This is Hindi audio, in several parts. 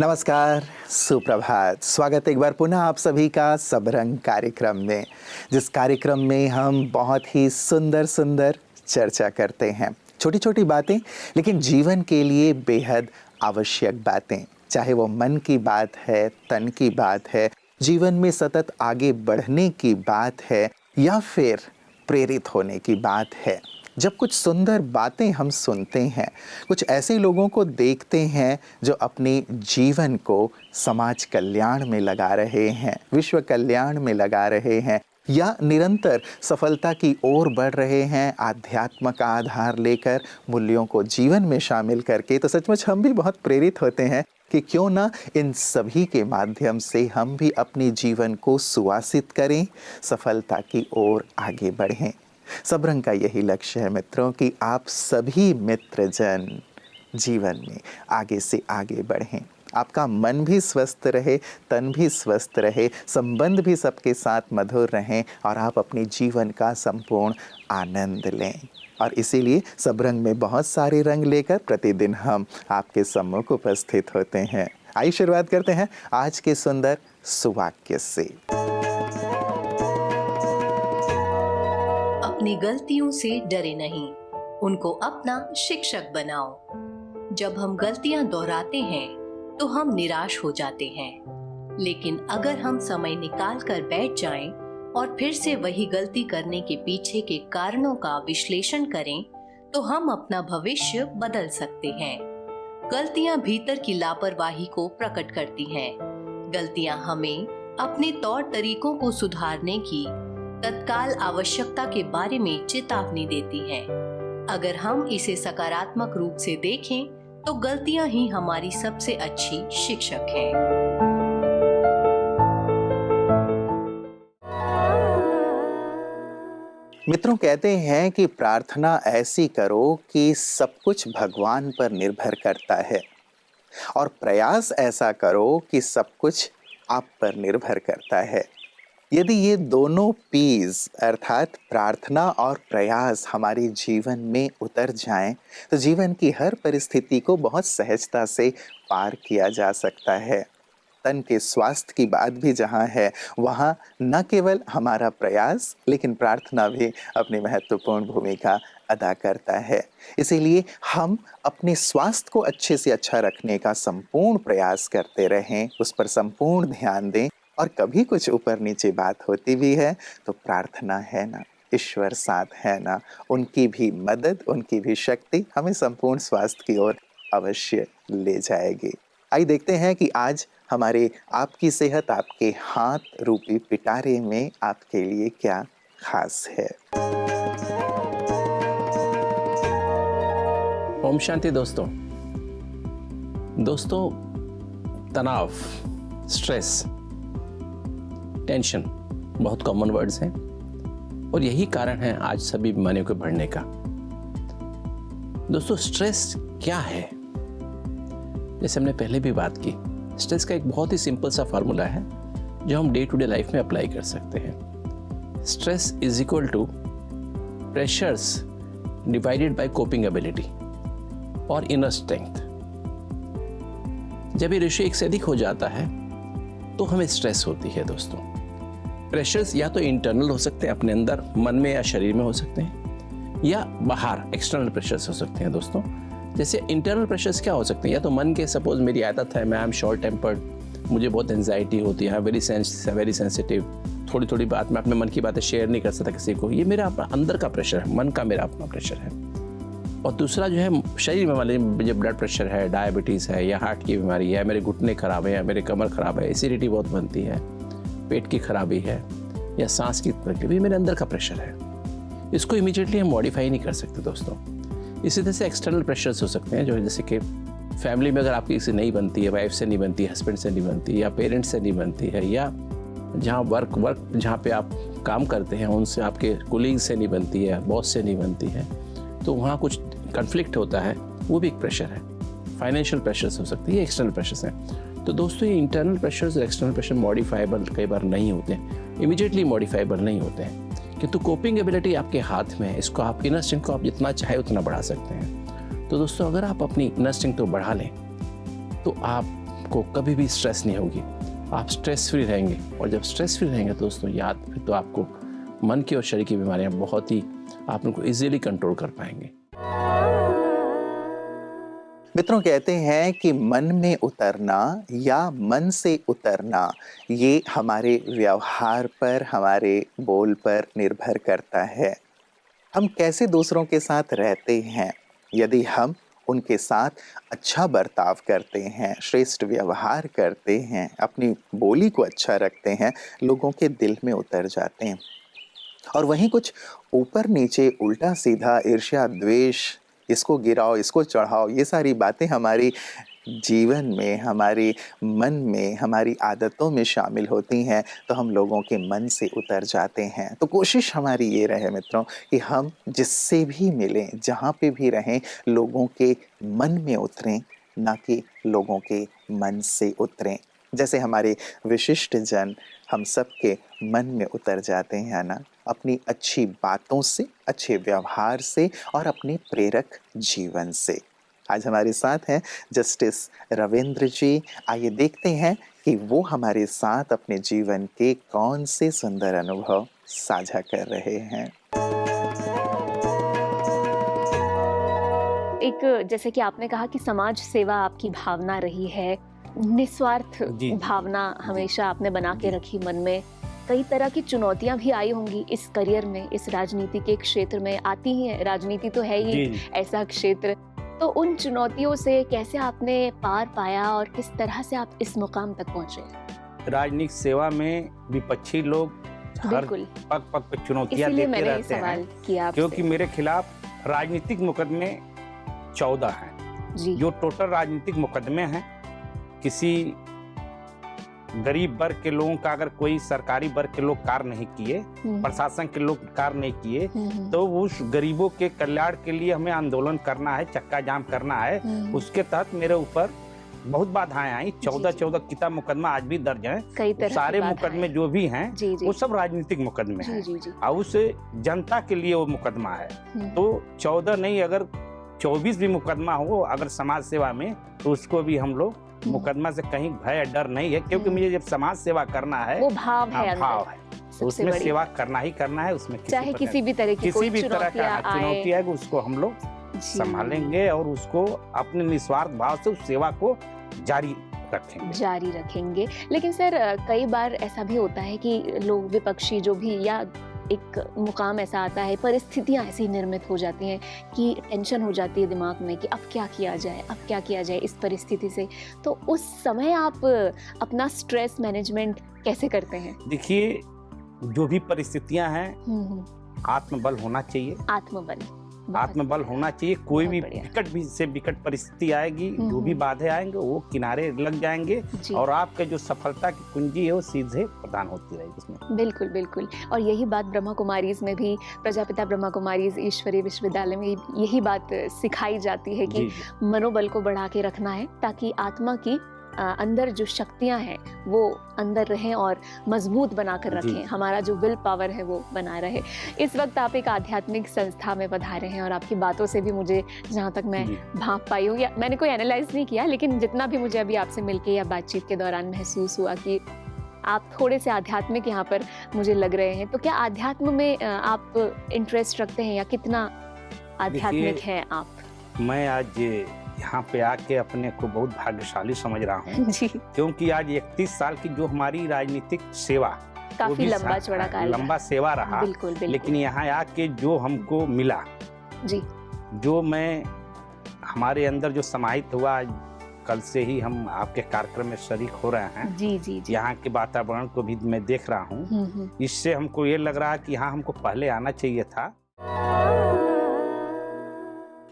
नमस्कार, सुप्रभात। स्वागत एक बार पुनः आप सभी का सब रंग कार्यक्रम में, जिस कार्यक्रम में हम बहुत ही सुंदर सुंदर चर्चा करते हैं। छोटी छोटी बातें, लेकिन जीवन के लिए बेहद आवश्यक बातें। चाहे वो मन की बात है, तन की बात है, जीवन में सतत आगे बढ़ने की बात है, या फिर प्रेरित होने की बात है। जब कुछ सुंदर बातें हम सुनते हैं, कुछ ऐसे लोगों को देखते हैं जो अपने जीवन को समाज कल्याण में लगा रहे हैं, विश्व कल्याण में लगा रहे हैं, या निरंतर सफलता की ओर बढ़ रहे हैं, आध्यात्म का आधार लेकर मूल्यों को जीवन में शामिल करके, तो सचमुच हम भी बहुत प्रेरित होते हैं कि क्यों ना इन सभी के माध्यम से हम भी अपने जीवन को सुवासित करें, सफलता की ओर आगे बढ़ें। सब रंग का यही लक्ष्य है मित्रों कि आप सभी मित्रजन जीवन में आगे से आगे बढ़ें, आपका मन भी स्वस्थ रहे, तन भी स्वस्थ रहे, संबंध भी सबके साथ मधुर रहें और आप अपने जीवन का संपूर्ण आनंद लें। और इसीलिए सब रंग में बहुत सारे रंग लेकर प्रतिदिन हम आपके सम्मुख उपस्थित होते हैं। आइए शुरुआत करते हैं आज के सुंदर सुवाक्य से। अपनी गलतियों से डरे नहीं, उनको अपना शिक्षक बनाओ। जब हम गलतियां दोहराते हैं तो हम निराश हो जाते हैं, लेकिन अगर हम समय निकाल कर बैठ जाएं और फिर से वही गलती करने के पीछे के कारणों का विश्लेषण करें तो हम अपना भविष्य बदल सकते हैं। गलतियां भीतर की लापरवाही को प्रकट करती हैं। गलतियां हमें अपने तौर तरीकों को सुधारने की तत्काल आवश्यकता के बारे में चेतावनी देती हैं। अगर हम इसे सकारात्मक रूप से देखें तो गलतियां ही हमारी सबसे अच्छी शिक्षक हैं। मित्रों, कहते हैं कि प्रार्थना ऐसी करो कि सब कुछ भगवान पर निर्भर करता है, और प्रयास ऐसा करो कि सब कुछ आप पर निर्भर करता है। यदि ये दोनों पीस अर्थात प्रार्थना और प्रयास हमारे जीवन में उतर जाएं, तो जीवन की हर परिस्थिति को बहुत सहजता से पार किया जा सकता है। तन के स्वास्थ्य की बात भी जहाँ है, वहाँ न केवल हमारा प्रयास लेकिन प्रार्थना भी अपनी महत्वपूर्ण भूमिका अदा करता है। इसीलिए हम अपने स्वास्थ्य को अच्छे से अच्छा रखने का संपूर्ण प्रयास करते रहें, उस पर संपूर्ण ध्यान दें। और कभी कुछ ऊपर नीचे बात होती भी है तो प्रार्थना है ना, ईश्वर साथ है ना, उनकी भी मदद, उनकी भी शक्ति हमें संपूर्ण स्वास्थ्य की ओर अवश्य ले जाएगी। आइए देखते हैं कि आज हमारे आपकी सेहत आपके हाथ रूपी पिटारे में आपके लिए क्या खास है। ओम शांति दोस्तों, तनाव, स्ट्रेस, टेंशन बहुत कॉमन वर्ड्स हैं और यही कारण है आज सभी बीमारियों के बढ़ने का। दोस्तों, स्ट्रेस क्या है? जैसे हमने पहले भी बात की, स्ट्रेस का एक बहुत ही सिंपल सा फार्मूला है जो हम डे टू डे लाइफ में अप्लाई कर सकते हैं। Stress is equal to pressures divided by coping ability और इनर स्ट्रेंथ। जब ये रेशियो एक से अधिक हो जाता है तो हमें स्ट्रेस होती है। दोस्तों, प्रेशर्स या तो इंटरनल हो सकते हैं, अपने अंदर मन में या शरीर में हो सकते हैं, या बाहर एक्सटर्नल प्रेशर्स हो सकते हैं। दोस्तों, जैसे इंटरनल प्रेशर्स क्या हो सकते हैं? या तो मन के, सपोज मेरी आदत है, मैं आई एम शॉर्ट टेम्पर्ड, मुझे बहुत एंजाइटी होती है, वेरी सेंसिटिव, थोड़ी थोड़ी बात मैं अपने मन की बातें शेयर नहीं कर सकता किसी को। ये मेरा अपना अंदर का प्रेशर है, मन का मेरा अपना प्रेशर है। और दूसरा जो है शरीर में, मान लीजिए मुझे ब्लड प्रेशर है, डायबिटीज़ है, या हार्ट की बीमारी है, मेरे घुटने खराब है, या मेरे कमर खराब है, एसिडिटी बहुत बनती है, पेट की खराबी है, या सांस की तकलीफ, ये मेरे अंदर का प्रेशर है। इसको इमीडिएटली हम मॉडिफाई नहीं कर सकते। दोस्तों, इसी तरह से एक्सटर्नल प्रेशर्स हो सकते हैं, जो जैसे कि फैमिली में अगर आपकी किसी नहीं बनती है, वाइफ से नहीं बनती, हस्बैंड से नहीं बनती, या पेरेंट्स से नहीं बनती है, या जहाँ वर्क जहाँ पे आप काम करते हैं उनसे, आपके कोलीग से नहीं बनती है, बॉस से नहीं बनती है, तो वहाँ कुछ कन्फ्लिक्ट होता है, वो भी एक प्रेशर है। फाइनेंशियल प्रेशर्स हो सकते हैं, ये एक्सटर्नल प्रेशर्स हैं। तो दोस्तों, ये इंटरनल प्रेशर्स और एक्सटर्नल प्रेशर मॉडिफाइबल कई बार नहीं होते हैं, इमीडिएटली मॉडिफाइबल नहीं होते हैं, किंतु कोपिंग एबिलिटी आपके हाथ में है। इसको आप, इनर स्ट्रेंथ को आप जितना चाहे उतना बढ़ा सकते हैं। तो दोस्तों, अगर आप अपनी इनर स्ट्रेंथ को बढ़ा लें तो आप आपको कभी भी स्ट्रेस नहीं होगी, आप स्ट्रेस फ्री रहेंगे। और जब स्ट्रेस फ्री रहेंगे दोस्तों, याद फिर तो आपको मन की और शरीर की बीमारियां बहुत ही आप उनको इजीली कंट्रोल कर पाएंगे। मित्रों, कहते हैं कि मन में उतरना या मन से उतरना ये हमारे व्यवहार पर, हमारे बोल पर निर्भर करता है। हम कैसे दूसरों के साथ रहते हैं। यदि हम उनके साथ अच्छा बर्ताव करते हैं, श्रेष्ठ व्यवहार करते हैं, अपनी बोली को अच्छा रखते हैं, लोगों के दिल में उतर जाते हैं। और वहीं कुछ ऊपर नीचे, उल्टा सीधा, ईर्ष्या, द्वेष, इसको गिराओ, इसको चढ़ाओ, ये सारी बातें हमारी जीवन में, हमारे मन में, हमारी आदतों में शामिल होती हैं, तो हम लोगों के मन से उतर जाते हैं। तो कोशिश हमारी ये रहे मित्रों कि हम जिससे भी मिलें, जहाँ पे भी रहें, लोगों के मन में उतरें, ना कि लोगों के मन से उतरें। जैसे हमारे विशिष्ट जन हम सबके मन में उतर जाते हैं ना, अपनी अच्छी बातों से, अच्छे व्यवहार से और अपने प्रेरक जीवन से। आज हमारे साथ हैं जस्टिस रविंद्र जी। आइए देखते हैं कि वो हमारे साथ अपने जीवन के कौन से सुंदर अनुभव साझा कर रहे हैं। एक, जैसे कि आपने कहा कि समाज सेवा आपकी भावना रही है, निस्वार्थ भावना हमेशा आपने बना के रखी मन में। कई तरह की चुनौतियां भी आई होंगी इस करियर में, इस राजनीति के क्षेत्र में आती ही है। राजनीति तो है ही ऐसा क्षेत्र, तो उन चुनौतियों से कैसे आपने पार पाया और किस तरह से आप इस मुकाम तक पहुंचे? राजनीतिक सेवा में विपक्षी लोग हर पग पग पे चुनौतियां देते रहते हैं, क्योंकि मेरे खिलाफ राजनीतिक मुकदमे 14 हैं, जो टोटल राजनीतिक मुकदमे हैं। किसी गरीब वर्ग के लोगों का अगर कोई सरकारी वर्ग के लोग कार्य नहीं किए, प्रशासन के लोग कार्य नहीं किए, तो उस गरीबों के कल्याण के लिए हमें आंदोलन करना है, चक्का जाम करना है। उसके तहत मेरे ऊपर बहुत बाधाएं आई। 14 किताब मुकदमा आज भी दर्ज हैं। सारे मुकदमे जो भी हैं वो सब राजनीतिक मुकदमे हैं और उस जनता के लिए वो मुकदमा है। तो 14 नहीं, अगर 24 भी मुकदमा हो अगर समाज सेवा में, तो उसको भी हम लोग मुकदमा से कहीं भय डर नहीं है, क्योंकि मुझे जब समाज सेवा करना है, वो भाव है, तो उसमें सेवा करना ही करना है। उसमें चाहे किसी भी तरह की किसी भी तरह का चुनौती है, उसको हम लोग संभालेंगे और उसको अपने निस्वार्थ भाव से उस सेवा को जारी रखेंगे। लेकिन सर, कई बार ऐसा भी होता है कि लोग, विपक्षी जो भी, या एक मुकाम ऐसा आता है, परिस्थितियां ऐसी निर्मित हो जाती हैं कि टेंशन हो जाती है दिमाग में कि अब क्या किया जाए इस परिस्थिति से। तो उस समय आप अपना स्ट्रेस मैनेजमेंट कैसे करते हैं? देखिए, जो भी परिस्थितियां हैं, आत्मबल होना चाहिए। आत्मबल होना चाहिए। कोई भी विकट परिस्थिति आएगी, जो भी बाधे आएंगे वो किनारे लग जाएंगे और आपके जो सफलता की कुंजी है वो सीधे प्रदान होती रहेगी उसमें। बिल्कुल। और यही बात ब्रह्मा कुमारीज में भी, प्रजापिता ब्रह्मा कुमारीज ईश्वरीय विश्वविद्यालय में यही बात सिखाई जाती है कि मनोबल को बढ़ा के रखना है, ताकि आत्मा की अंदर जो शक्तियां हैं वो अंदर रहें और मजबूत बनाकर रखें। हमारा जो विल पावर है वो बना रहे। इस वक्त आप एक आध्यात्मिक संस्था में पधारे हैं और आपकी बातों से भी मुझे, जहाँ तक मैं भांप पाई हूँ, या मैंने कोई एनालाइज नहीं किया, लेकिन जितना भी मुझे अभी आपसे मिलके या बातचीत के दौरान महसूस हुआ कि आप थोड़े से आध्यात्मिक यहाँ पर मुझे लग रहे हैं। तो क्या आध्यात्म में आप इंटरेस्ट रखते हैं या कितना आध्यात्मिक है आप? मैं आज यहाँ पे आके अपने को बहुत भाग्यशाली समझ रहा हूँ, क्योंकि आज 31 साल की जो हमारी राजनीतिक सेवा, काफी लंबा चौड़ा काल, लंबा सेवा रहा। बिल्कुल। लेकिन यहाँ आके जो हमको मिला, जो मैं हमारे अंदर जो समाहित हुआ, कल से ही हम आपके कार्यक्रम में शरीक हो रहे हैं। जी। यहाँ के वातावरण को भी मैं देख रहा हूँ। इससे हमको ये लग रहा है कि यहाँ हमको पहले आना चाहिए था।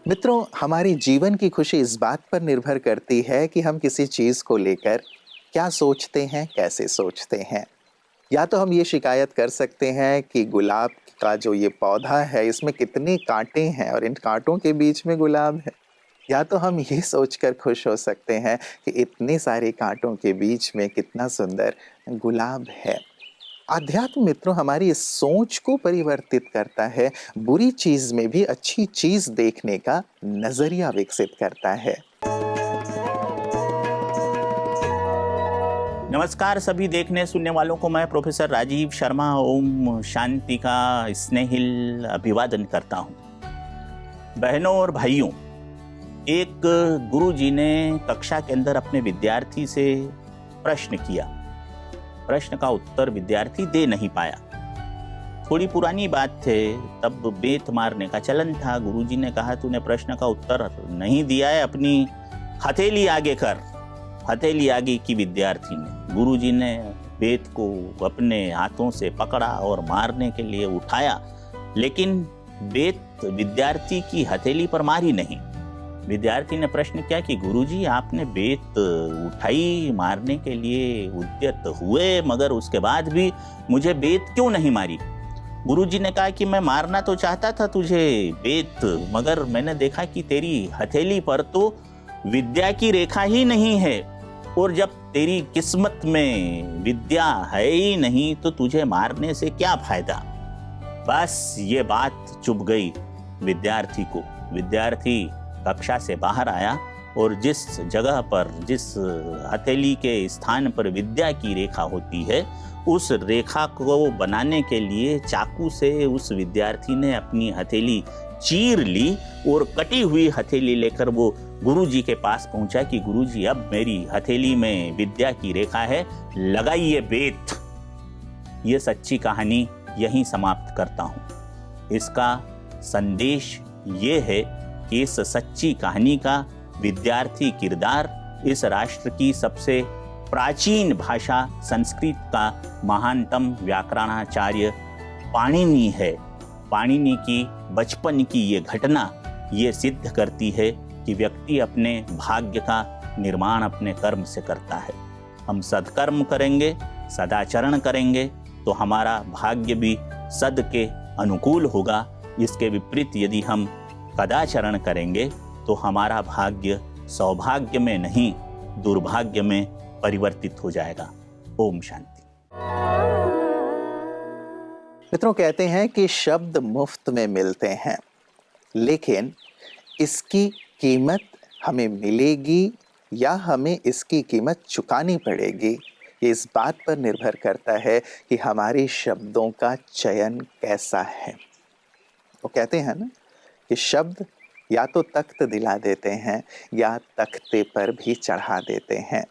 मित्रों, हमारी जीवन की खुशी इस बात पर निर्भर करती है कि हम किसी चीज़ को लेकर क्या सोचते हैं, कैसे सोचते हैं। या तो हम ये शिकायत कर सकते हैं कि गुलाब का जो ये पौधा है इसमें कितने कांटे हैं और इन कांटों के बीच में गुलाब है। या तो हम ये सोचकर खुश हो सकते हैं कि इतने सारे कांटों के बीच में कितना सुंदर गुलाब है। आध्यात्म मित्रों हमारी इस सोच को परिवर्तित करता है, बुरी चीज में भी अच्छी चीज देखने का नजरिया विकसित करता है। नमस्कार सभी देखने सुनने वालों को मैं प्रोफेसर राजीव शर्मा ओम शांति का स्नेहिल अभिवादन करता हूँ। बहनों और भाइयों, एक गुरुजी ने कक्षा के अंदर अपने विद्यार्थी से प्रश्न किया। प्रश्न का उत्तर विद्यार्थी दे नहीं पाया। थोड़ी पुरानी बात थे, तब बेत मारने का चलन था। गुरुजी ने कहा तूने प्रश्न का उत्तर नहीं दिया है, अपनी हथेली आगे कर। हथेली आगे की विद्यार्थी ने, गुरुजी ने बेत को अपने हाथों से पकड़ा और मारने के लिए उठाया, लेकिन बेत विद्यार्थी की हथेली पर मारी नहीं। विद्यार्थी ने प्रश्न किया कि गुरुजी आपने बेत उठाई, मारने के लिए उद्यत हुए, मगर उसके बाद भी मुझे बेत क्यों नहीं मारी? गुरुजी ने कहा कि मैं मारना तो चाहता था तुझे बेत, मगर मैंने देखा कि तेरी हथेली पर तो विद्या की रेखा ही नहीं है, और जब तेरी किस्मत में विद्या है ही नहीं तो तुझे मारने से क्या फायदा? बस ये बात चुभ गई विद्यार्थी को। विद्यार्थी कक्षा से बाहर आया और जिस जगह पर, जिस हथेली के स्थान पर विद्या की रेखा होती है, उस रेखा को बनाने के लिए चाकू से उस विद्यार्थी ने अपनी हथेली चीर ली और कटी हुई हथेली लेकर वो गुरुजी के पास पहुंचा कि गुरुजी अब मेरी हथेली में विद्या की रेखा है, लगाइए बेत। ये सच्ची कहानी यहीं समाप्त करता हूं। इसका संदेश ये है कि इस सच्ची कहानी का विद्यार्थी किरदार इस राष्ट्र की सबसे प्राचीन भाषा संस्कृत का महानतम व्याकरणाचार्य पाणिनि है। पाणिनि की बचपन की ये घटना ये सिद्ध करती है कि व्यक्ति अपने भाग्य का निर्माण अपने कर्म से करता है। हम सत्कर्म करेंगे, सदाचरण करेंगे तो हमारा भाग्य भी सद के अनुकूल होगा। इसके विपरीत यदि हम कदाचरण करेंगे तो हमारा भाग्य सौभाग्य में नहीं दुर्भाग्य में परिवर्तित हो जाएगा। ओम शांति। मित्रों, कहते हैं कि शब्द मुफ्त में मिलते हैं, लेकिन इसकी कीमत हमें मिलेगी या हमें इसकी कीमत चुकानी पड़ेगी, ये इस बात पर निर्भर करता है कि हमारे शब्दों का चयन कैसा है। वो कहते हैं ना कि शब्द या तो तख्त दिला देते हैं या तख्ते पर भी चढ़ा देते हैं।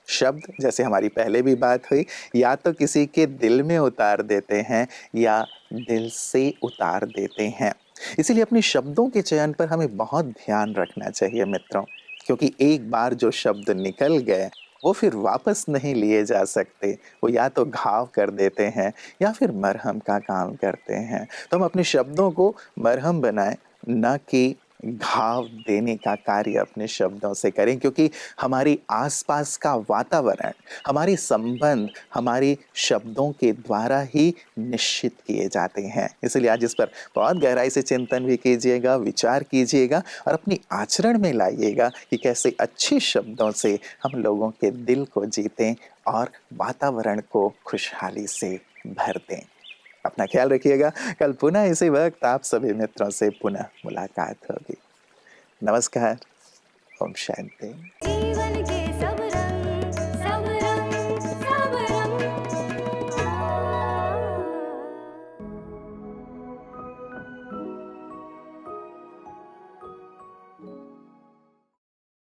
शब्द, जैसे हमारी पहले भी बात हुई, या तो किसी के दिल में उतार देते हैं या दिल से उतार देते हैं। इसीलिए अपने शब्दों के चयन पर हमें बहुत ध्यान रखना चाहिए मित्रों, क्योंकि एक बार जो शब्द निकल गए वो फिर वापस नहीं लिए जा सकते। वो या तो घाव कर देते हैं या फिर मरहम का काम करते हैं। तो हम अपने शब्दों को मरहम बनाएं, न कि घाव देने का कार्य अपने शब्दों से करें, क्योंकि हमारी आसपास का वातावरण, हमारे संबंध हमारे शब्दों के द्वारा ही निश्चित किए जाते हैं। इसलिए आज इस पर बहुत गहराई से चिंतन भी कीजिएगा, विचार कीजिएगा और अपनी आचरण में लाइएगा कि कैसे अच्छे शब्दों से हम लोगों के दिल को जीतें और वातावरण को खुशहाली से भर दें। अपना ख्याल रखिएगा। कल पुनः इसी वक्त आप सभी मित्रों से पुनः मुलाकात होगी। नमस्कार। ओम शांति।